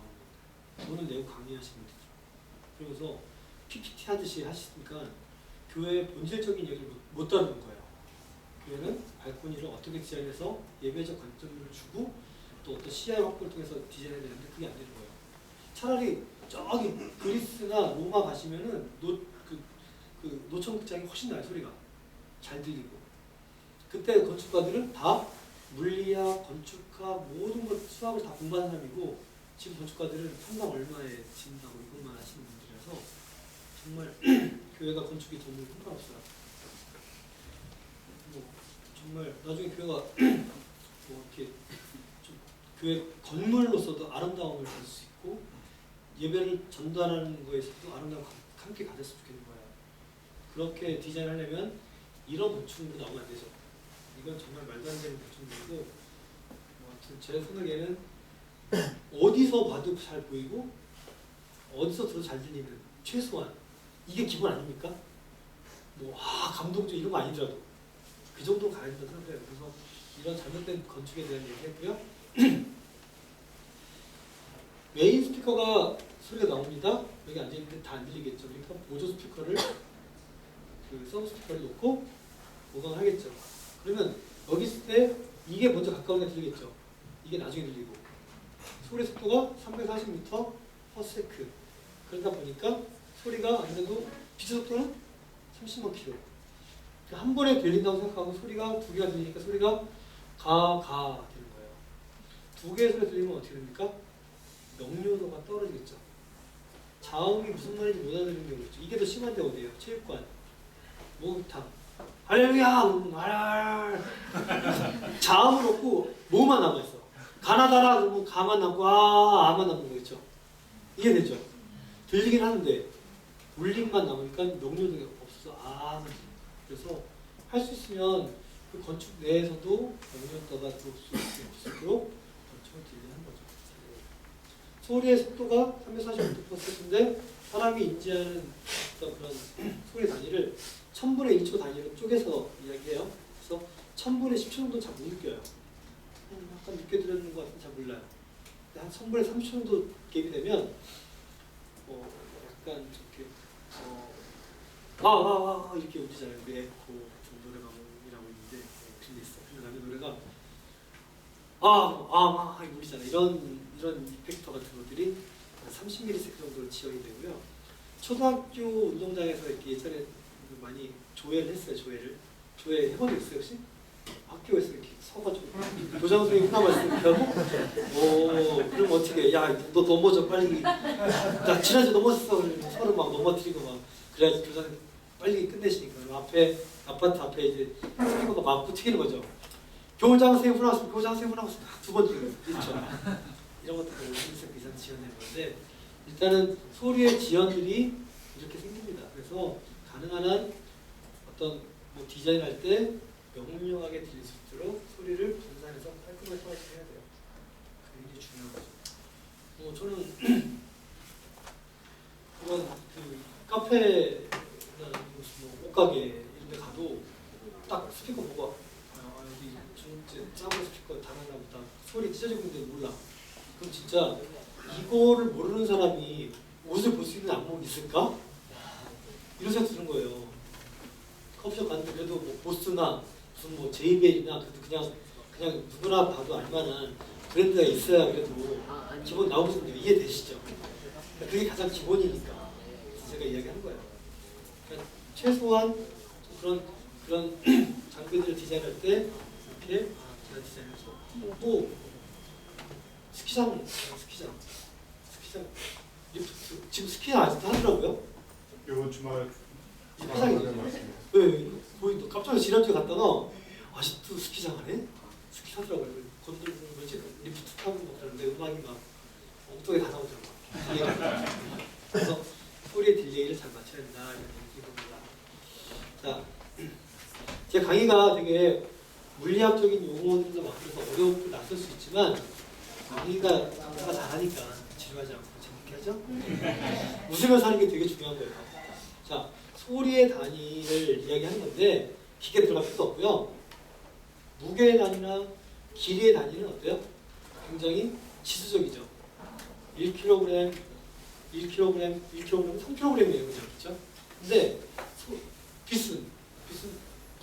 돈을 내고 강의하시는 분들. 그러면서 PPT 하듯이 하시니까 교회의 본질적인 얘기를 못 다루는 거예요. 교회는 발코니를 어떻게 디자인해서 예배적 관점을 주고 또 어떤 시야의 확보를 통해서 디자인해야 되는데 그게 안 되는 거예요. 차라리 저기 그리스나 로마 가시면은 노천극장이 훨씬 나요. 소리가 잘 들리고. 그때 건축가들은 다 물리학, 건축학 모든 것 수학을 다 공부한 사람이고 지금 건축가들은 평당 얼마에 짓는다고 이것만 하시는 분들이라서 정말 교회가 건축이 도움이 형편없어요. 뭐 정말 나중에 교회가 뭐 이렇게 좀 교회 건물로서도 아름다움을 가질 수 있고 예배를 전달하는 거에서도 아름다움 함께 가졌으면 좋겠는 거예요. 그렇게 디자인하려면 이런 건축물이 나오면 안 되죠. 이건 정말 말도 안 되는 건축물이고 뭐 아무튼 제 생각에는 어디서 봐도 잘 보이고 어디서 들어도 잘 들리는 최소한 이게 기본 아닙니까? 뭐 감동적 이런 거 아니더라도 그 정도 가야 된다고 생각해요. 그래서 이런 잘못된 건축에 대한 얘기했고요. 메인 스피커가 소리가 나옵니다. 여기 앉아있는데 다 안 들리겠죠. 그러니까 보조 스피커를 그 서브 스피커를 놓고 보강을 하겠죠. 그러면 여기 있을 때 이게 먼저 가까운 게 들리겠죠. 이게 나중에 들리고 소리 속도가 340m/s 그러다 보니까 소리가 아무래도 비트 속도는 30만 km 한 번에 들린다고 생각하고 소리가 두 개가 들리니까 소리가 가 되는 거예요. 두 개의 소리 들리면 어떻게 됩니까? 명료도가 떨어지겠죠. 자음이 무슨 말인지 못 알아듣는 경우 있죠. 이게 더 심한데 어디예요? 체육관, 목욕탕, 할렐루야, 자음은 없고 뭐만 남아 있어. 가나다라 그러면 가만 남고 아만 남는 거겠죠. 이해되죠? 들리긴 하는데 울림만 남으니까 명료도가 없어서 아만. 그래서 할 수 있으면 그 건축 내에서도 명료도가 줄 수 있도록 건축을 딜리하는 거죠. 소리의 속도가 340m/s인데 사람이 인지하는 어떤 그런 소리 단위를 1000분의 1초 단위로 쪼개서 이야기해요. 그래서 1000분의 10초 정도 잘 못 느껴요. 약간 늦게 들었는 것 같은데 잘 몰라요. 근데 한 1000분의 30초 정도 갭이 되면 약간 이렇게 이렇게 움직이잖아요. 우리 에코 같은 노래방이라고 있는데 빌리스 빌려가면 노래가 이 울리잖아요. 이런 이펙터 같은 것들이 한 30ms 정도로 지연이 되고요. 초등학교 운동장에서 이렇게 예전에 많이 조회를 했어요. 조회 해본 적 있어요 혹시? 학교에서 이렇게 서가지고 교장 선생님 하나 말씀 이렇게 하고 그럼 어떻게 야 너 넘어져 빨리 나 지난주에 넘어졌어 그러면 서로 막 넘어뜨리고 막 그래야지 교장 선생님 빨리 끝내시니까 앞에 아파트 앞에 이제 스피커가 막 붙이는 거죠. 교장 선생님 훈화했습니다. 교장 선생님 훈화했습니다. 두 번 들어요. 그렇죠. 이런 것들을 이상 지연되는 건데 일단은 소리의 지연들이 이렇게 생깁니다. 그래서 가능한 한 어떤 뭐 디자인할 때 명료하게 들릴 수 있도록 소리를 분산해서 깔끔하게 해야 돼요. 그게 중요한 거죠. 저는 그런 그 카페나 무슨 옷가게 이런 데 가도 딱 스피커 보고 여기 작은 스피커 달았나 보다 소리 찢어지고 있는데 몰라. 그럼 진짜 이거를 모르는 사람이 옷을 볼 수 있는 안목이 있을까? 이런 생각 드는 거예요. 커피숍 갔는데 그래도 뭐 보스나 무슨 뭐 제이벨이나 그래도 그냥 누구나 봐도 알만한 브랜드가 있어야 그래도 기본 나오거든요. 이해되시죠? 그게 가장 기본이니까 제가 이야기하는 거예요. 그러니까 최소한 그런 장비들을 디자인할 때 이렇게 제가 디자인해서 뭐 스키장 리프트 지금 스키장 아직도 하더라고요. 이번 주말 스키장이죠. 네, 거의 깜짝 놀라서 지난주에 갔다가 아직도 스키장 하네? 스키 하더라고요. 건들고 뭐지 리프트 타고 막 그러는데 음악이 막 엉뚱하게 다 나오더라고요. 그래서 소리의 딜레이를 잘 맞춰야 된다 이런 얘기입니다. 자, 제 강의가 되게 물리학적인 용어들도 막 그래서 어렵고 낯설 수 있지만 강의가 잘하니까 지루하지 않고 재밌게 하죠? 웃으면서 하는 게 되게 중요한 거예요. 자, 소리의 단위를 이야기하는 건데 기계 들어갈 필요도 없고요. 무게의 단위나 길이의 단위는 어때요? 굉장히 지수적이죠. 1kg, 1kg, 3kg이에요. 그냥 그렇죠? 근데 빛은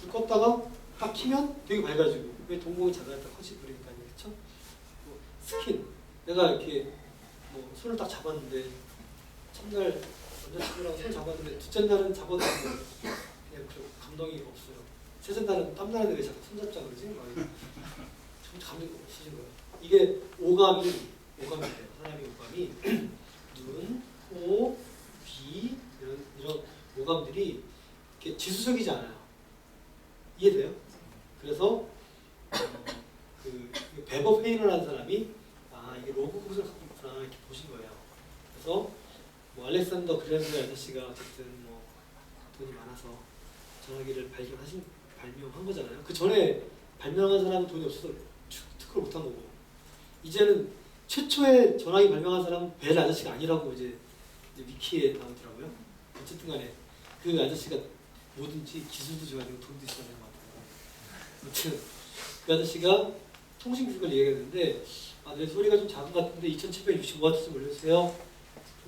불 껐다가 딱 키면 되게 밝아지고 왜 동공이 작아졌다 커지 버리니까요. 그렇죠? 스킨 내가 이렇게 뭐 손을 딱 잡았는데 첫날 남자친구랑 손 잡았는데 둘째 날은 잡아도 그냥 그 감동이 없어요. 셋째 날은 땀나는데 왜 자꾸 손 잡자 그러지? 막 감동이 없어진 거예요. 이게 오감이에요. 사람의 오감이 눈, 코, 귀 이런 오감들이 이렇게 지수적이지 않아요. 이해돼요? 그래서 그 베버 페이너라는 사람이 이게 로그 굿을 갖고 있구나 이렇게 보신 거예요. 그래서 뭐 알렉산더 그램의 아저씨가 어쨌든 뭐 돈이 많아서 전화기를 발명한 거잖아요. 그 전에 발명한 사람은 돈이 없어서 특허를 못한 거고 이제는 최초의 전화기 발명한 사람은 벨 아저씨가 아니라고 이제 위키에 나오더라고요. 어쨌든 간에 그 아저씨가 뭐든지 기술도 좋아지고 돈도 있어야 되는 것 같아요. 아무튼 그 아저씨가 통신기술을 얘기했는데 내 소리가 좀 작은 것 같은데 2765W 좀 올려주세요.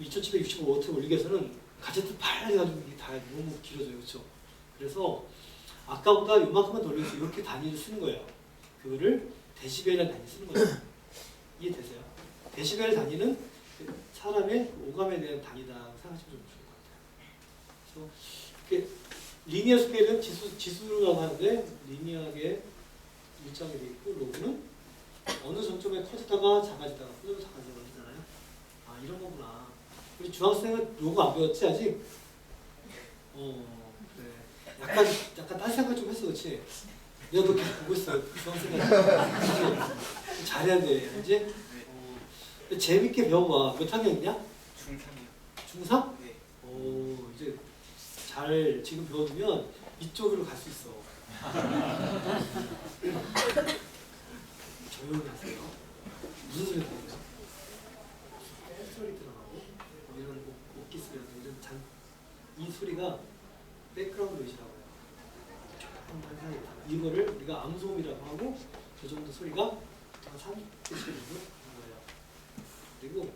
2765W 올리기 위해서는 가제트 빨리 해가지고 이게 다 너무 길어져요. 그렇죠? 그래서 아까보다 요만큼만 더 올려서 이렇게 단위를 쓰는 거예요. 그거를 데시벨이라는 단위 쓰는 거예요. 이해되세요? 데시벨 단위는 사람의 오감에 대한 단위다 생각하시면 좀 좋을 것 같아요. 그래서 리니어 스케일은 지수라고 하는데 리니어하게 일정하게 돼 있고 로그는 어느 정점에 커지다가 작아지다가 커지다가 작아지다가 하잖아요. 아 이런 거구나. 우리 중학생은 로그 안 배웠지 아직? 그래. 약간 딴 생각 좀 했어, 그렇지? 내가 너 계속 보고 있어. 중학생이야. 잘해야 돼, 알지? 재밌게 배워봐. 몇 학년이냐? 중3이요. 중3? 네. 이제 잘 지금 배워두면 이쪽으로 갈 수 있어. 조용히 하세요. 무슨 소리 들려요? 소리 들어가고 이런 옷기 소리 이런 이 소리가 백그라운드 노이즈라고 해요. 이거를 우리가 암소음이라고 하고 저 정도 소리가 한 30dB 정도 되는 거예요. 그리고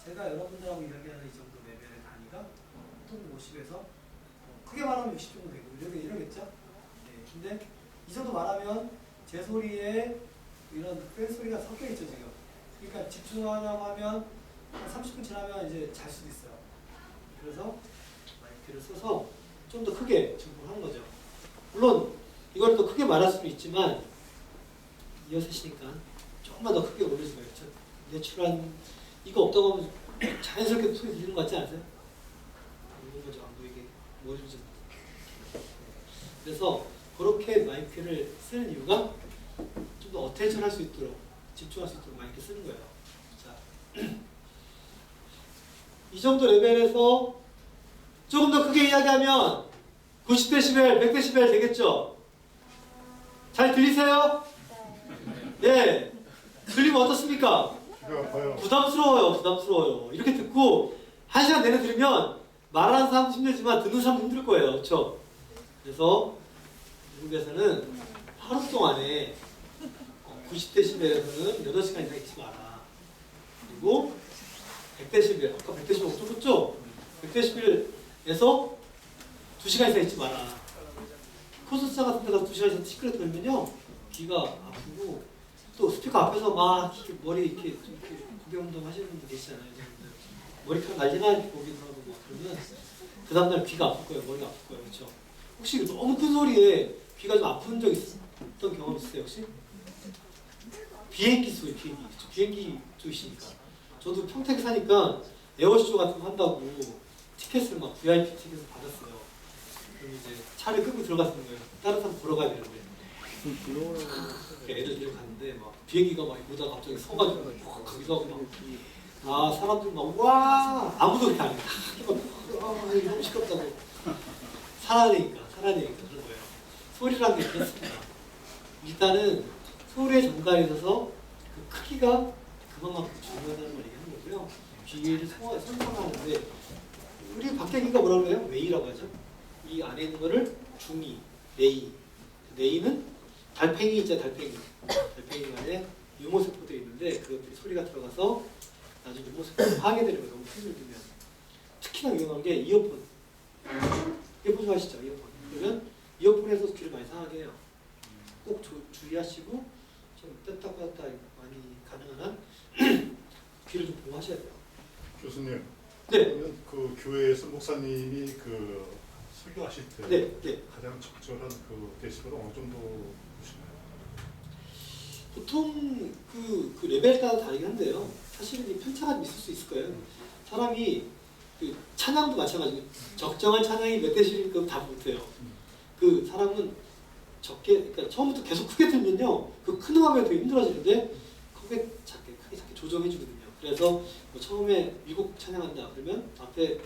제가 여러분들하고 이야기하는 이 정도 레벨의 단위가 보통 50에서 크게 말하면 60 정도 되고 이러겠죠? 네, 근데 이 정도 말하면 제 소리에 이런 팬 소리가 섞여 있죠 지금. 그러니까 집중하려고 하면 한 30분 지나면 이제 잘 수도 있어요. 그래서 마이크를 써서 좀 더 크게 증폭하는 거죠. 물론 이걸 더 크게 말할 수도 있지만 이어서 시니까 조금만 더 크게 올릴 수가 있죠. 내추럴한 이거 없다고 하면 자연스럽게 소리 들리는 거 같지 않으세요? 이런 거죠. 안 보이게 모아주죠. 그래서 그렇게 마이크를 쓰는 이유가 좀 더 어텐션 할 수 있도록 집중할 수 있도록 마이크 쓰는 거예요. 자, 이 정도 레벨에서 조금 더 크게 이야기하면 90dB, 100dB 되겠죠? 잘 들리세요? 네. 들리면 어떻습니까? 귀가 아파요. 부담스러워요. 이렇게 듣고 1시간 내내 들으면 말하는 사람도 힘들지만 듣는 사람도 힘들 거예요. 그렇죠? 그래서 미국에서는 하루 동안에 90dB에서는 8시간 이상 있지 마라. 그리고 100dB, 아까 100dB 엄청 컸죠? 100dB에서 2시간 이상 있지 마라. 콘서트 같은 데서 2시간 이상 시끄러 들으면요 귀가 아프고 또 스피커 앞에서 막 머리 이렇게 고개 운동 하시는 분들 계시잖아요. 머리카락 날리나 이렇게 고개 하고 막 그러면 그 다음날 귀가 아플 거예요. 머리가 아플 거예요. 그렇죠? 혹시 너무 큰 소리에 귀가 좀 아픈 적 있었던 경험 있으세요 혹시? 비행기 소리, 비행기 쪽이시니까. 저도 평택에 사니까 에어쇼 같은 거 한다고 티켓을 막 VIP 티켓을 받았어요. 그럼 이제 차를 끌고 들어갔는 거예요. 다른 사람 보러 가야 되는데. 애들 데리고 갔는데 막 비행기가 막 이러다가 갑자기 서가지고 막 가기도 하고 막 사람들 막 와 아무도 그렇게 안 해. 다 이거 너무 시끄럽다고. 살아내니까 그런 거예요. 소리라는 게 그렇습니다. 일단은 소리의 전달에 있어서 그 크기가 그만큼 중요하다는 걸 얘기하는 거고요. 귀를 선상하는데 우리 박대기가 뭐라고 그래요? 웨이라고 하죠. 이 안에 있는 거를 중이, 네이. 네이는 달팽이 있죠, 달팽이 안에 유모세포들이 있는데 그것들이 소리가 들어가서 나중에 유모세포가 파괴되는 거예요. 너무 크게 들면. 특히나 위험한 게 이어폰. 이어폰 좋아하시죠? 이어폰. 그러면 이어폰에서 귀를 많이 상하게 해요. 꼭 주의하시고 좀 뗐다 뺐다 많이 가능한 한 귀를 좀 보호하셔야 돼요. 교수님. 네. 그러면 그 교회에서 목사님이 그 설교하실 때 네. 가장 적절한 그 데시벨은 어느 정도 보시나요? 보통 그 레벨에 따라 다르긴 한데요. 사실은 이 편차가 있을 수 있을 거예요. 사람이 그 찬양도 마찬가지고 적정한 찬양이 몇 데시벨인가 다 못해요. 그 사람은 적게, 그러니까 처음부터 계속 크게 들면요, 그 큰 음악에 되게 힘들어지는데 크게 작게 조정해주거든요. 그래서 뭐 처음에 미국 찬양한다 그러면 앞에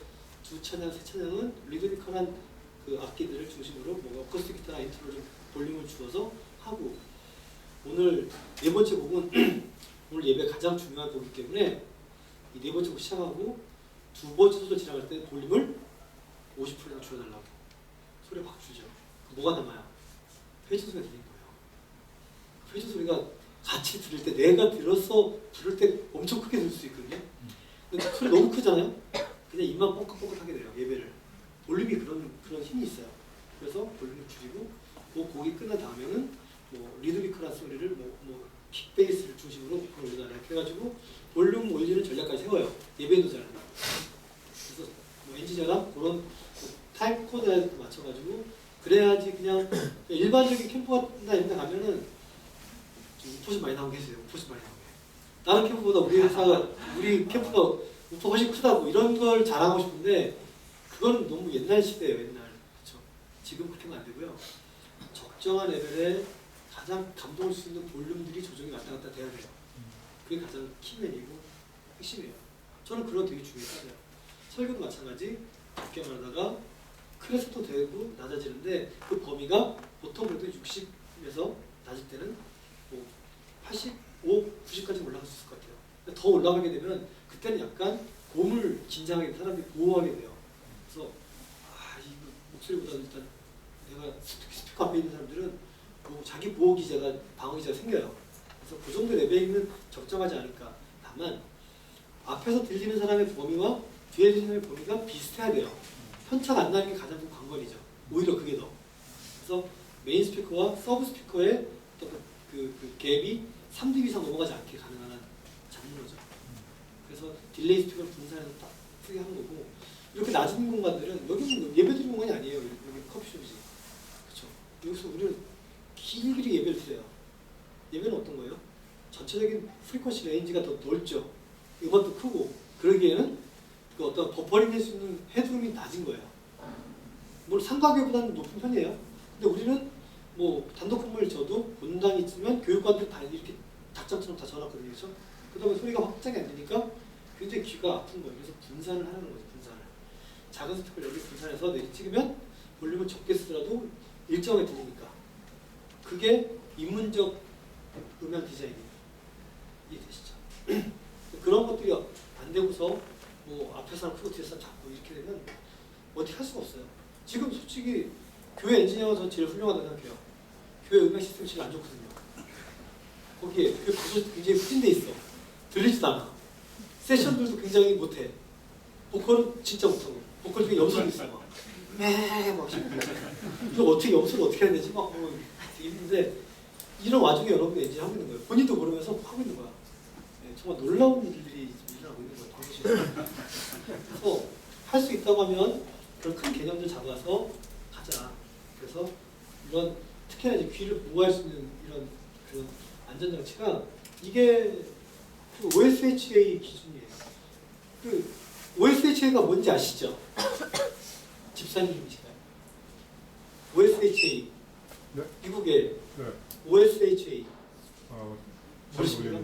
두 찬양, 세 찬양은 리드미컬한 그 악기들을 중심으로 뭐 어쿠스틱 기타나 인트로를 좀 볼륨을 주어서 하고 오늘 네 번째 곡은 오늘 예배 가장 중요한 곡이기 때문에 이 네 번째 곡 시작하고 두 번째 소절 지나갈 때 볼륨을 50% 이상 줄여달라고 소리 확 줄죠. 뭐가 남아요? 회전 소리가 들린 거예요. 회전 소리가 같이 들을 때 내가 들어서 부를 때 엄청 크게 들을 수 있거든요. 근데 소리 너무 크잖아요. 그냥 입만 뻥긋뻥긋하게 돼요. 예배를 볼륨이 그런 힘이 있어요. 그래서 볼륨을 줄이고 그 곡이 끝난 다음에는 뭐 리드미컬한 소리를 뭐 킥베이스를 중심으로 올려라 이렇게 해가지고 볼륨 올리는 전략까지 세워요. 예배도 잘한다. 그래서 뭐 엔지니어랑 그런 타임 코드에 맞춰가지고 그래야지 그냥 일반적인 캠프나 이런 데 가면은 좀 우포 많이 나오게 해주세요. 우포 많이 나오게. 다른 캠프보다 우리 캠프가 우포 훨씬 크다고 이런 걸 자랑하고 싶은데 그건 너무 옛날 시대예요. 옛날. 그렇죠. 지금 그렇게는 안 되고요. 적정한 레벨에 가장 감동할 수 있는 볼륨들이 조정이 왔다 갔다 돼야 돼요. 그게 가장 키맨이고 핵심이에요. 저는 그런 거 되게 중요해요. 설교도 마찬가지. 높게 말하다가 크게 속도 되고 낮아지는데 그 범위가 보통 그래도 60에서 낮을 때는 뭐 85, 90까지 올라갈 수 있을 것 같아요. 근데 더 올라가게 되면 그때는 약간 고음을 긴장하게 사람들이 보호하게 돼요. 그래서 이 목소리보다 일단 내가 스피커 앞에 있는 사람들은 뭐 자기 보호 기제가 방어 기제가 생겨요. 그래서 그 정도 레벨이면 적정하지 않을까. 다만 앞에서 들리는 사람의 범위와 뒤에 들리는 사람의 범위가 비슷해야 돼요. 편차가 안 나는 게 가장 큰 관건이죠. 오히려 그게 더. 그래서 메인 스피커와 서브 스피커의 그 갭이 3dB 이상 넘어가지 않게 가능한 장르죠. 그래서 딜레이 스피커를 분산해서 딱 크게 한 거고 이렇게 낮은 공간들은 여기는 예배드리는 공간이 아니에요. 여기 커피숍이지. 그렇죠. 여기서 우리는 길게 예배를 드려요. 예배는 어떤 거예요? 전체적인 프리퀀시 레인지가 더 넓죠. 음악도 크고 그러기에는 그 어떤 버퍼링 할 수 있는 헤드룸이 낮은 거예요. 물론 상가교보다는 높은 편이에요. 근데 우리는 뭐 단독 근무를 줘도 본당이 있으면 교육관들 다 이렇게 닭장처럼 다 전화거든요. 그렇죠? 그다음에 소리가 확장이 안 되니까 굉장히 귀가 아픈 거예요. 그래서 분산을 하는 거죠. 분산을. 작은 스피커를 여기 분산해서 내리 찍으면 볼륨을 적게 쓰더라도 일정하게 들리니까. 그게 입문적 음향 디자인이에요. 이해되시죠? 그런 것들이 안 되고서 뭐 앞에 사람 크고 뒤에 사람 작고 이렇게 되면 어떻게 할 수가 없어요. 지금 솔직히 교회 엔지니어가 전 제일 훌륭하다고 생각해요. 교회 음향 시스템이 제일 안 좋거든요. 거기에 그 구조 굉장히 후진돼 있어. 들리지도 않아. 세션들도 굉장히 못해. 보컬은 진짜 못하고 보컬 중에 염소도 있어. 막 이거 어떻게 염소를 어떻게 해야 되지? 막 되게 힘든데 이런 와중에 여러분이 엔지니어 하고 있는 거예요. 본인도 모르면서 하고 있는 거야. 네, 정말 놀라운 일들이 일어나고 있는 거예요. 그래서 할 수 있다고 하면 그런 큰 개념들 잡아서 가자. 그래서 이런 특히나 이제 귀를 보호할 수 있는 이런 그런 안전장치가 이게 그 OSHA 기준이에요. 그 OSHA가 뭔지 아시죠? 집사님이실까요? OSHA 네? 미국의 네. OSHA 잘 모르십니까? 모르겠는데.